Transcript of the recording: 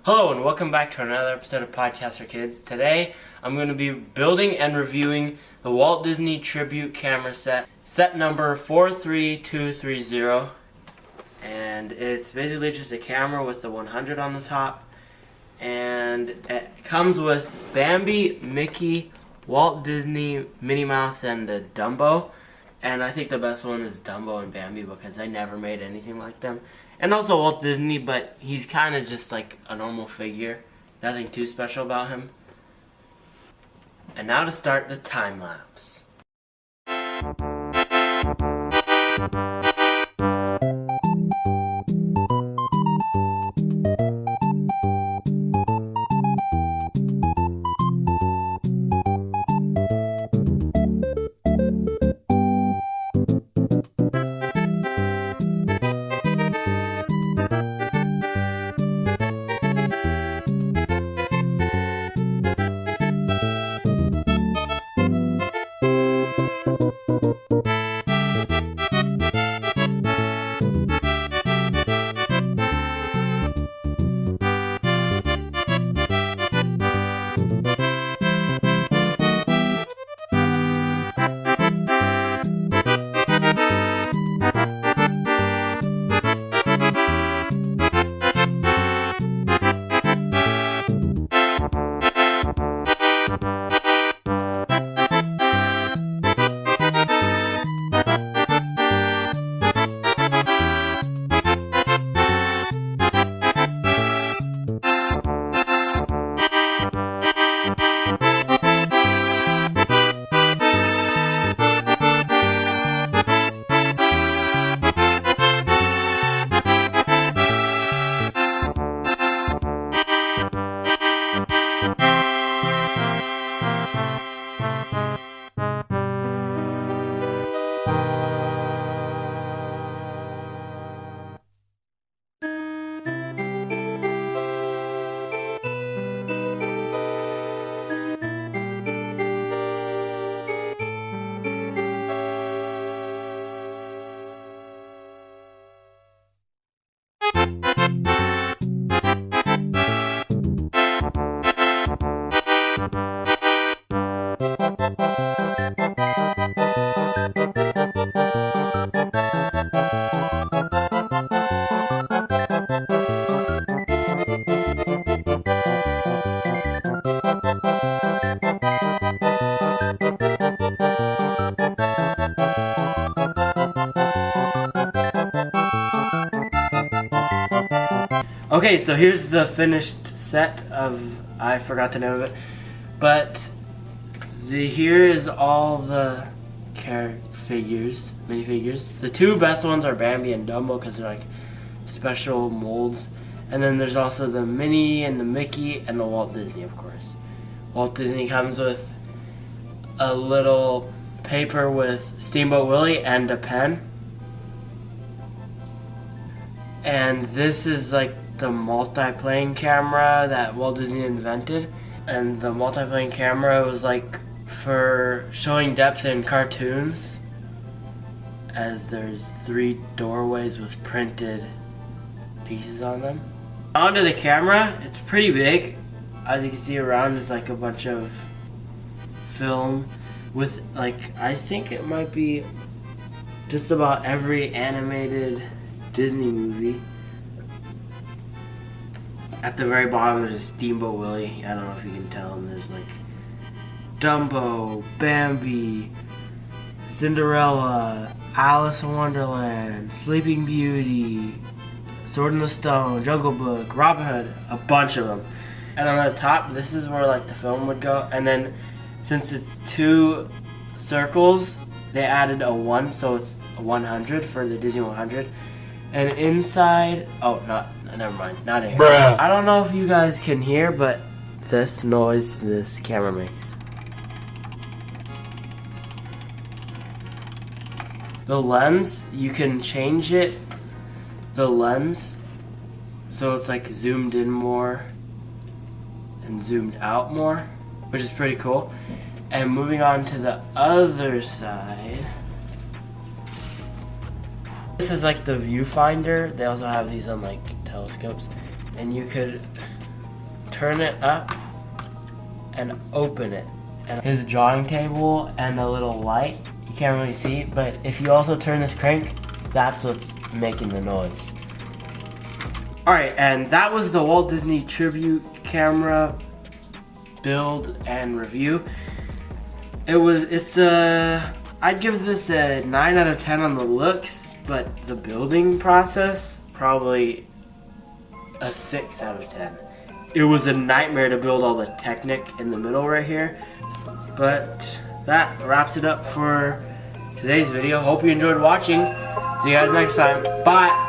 Hello and welcome back to another episode of Podcast for Kids. Today I'm going to be building and reviewing the Walt Disney Tribute Camera set number 43230. And it's basically just a camera with the 100 on the top. And it comes with Bambi, Mickey, Walt Disney, Minnie Mouse, and Dumbo. And I think the best one is Dumbo and Bambi because I never made anything like them. And also Walt Disney, but he's kind of just like a normal figure. Nothing too special about him. And now to start the time lapse. Okay, so here's the finished set of, I forgot the name of it, but here is all the minifigures. The two best ones are Bambi and Dumbo because they're like special molds. And then there's also the Minnie and the Mickey and the Walt Disney, of course. Walt Disney comes with a little paper with Steamboat Willie and a pen. And this is like the multi-plane camera that Walt Disney invented. And the multi-plane camera was like for showing depth in cartoons, as there's 3 doorways with printed pieces on them. Onto the camera, it's pretty big. As you can see around is like a bunch of film with like, I think it might be just about every animated Disney movie. At the very bottom there's a Steamboat Willie. I don't know if you can tell him. There's like Dumbo, Bambi, Cinderella, Alice in Wonderland, Sleeping Beauty, Sword in the Stone, Jungle Book, Robin Hood, a bunch of them. And on the top, this is where like the film would go. And then since it's 2 circles, they added a 1, so it's a 100 for the Disney 100. And inside, never mind, not here. Bruh. I don't know if you guys can hear, but this noise this camera makes. The lens, you can change it, the lens, so it's like zoomed in more and zoomed out more, which is pretty cool. And moving on to the other side, This is like the viewfinder. They also have these on like telescopes, and you could turn it up and open it. And his drawing table and a little light, you can't really see it, but if you also turn this crank, that's what's making the noise. Alright, and that was the Walt Disney Tribute camera build and review. I'd give this a 9 out of 10 on the looks, but the building process, probably a 6 out of 10. It was a nightmare to build all the Technic in the middle right here. But that wraps it up for today's video. Hope you enjoyed watching. See you guys next time. Bye!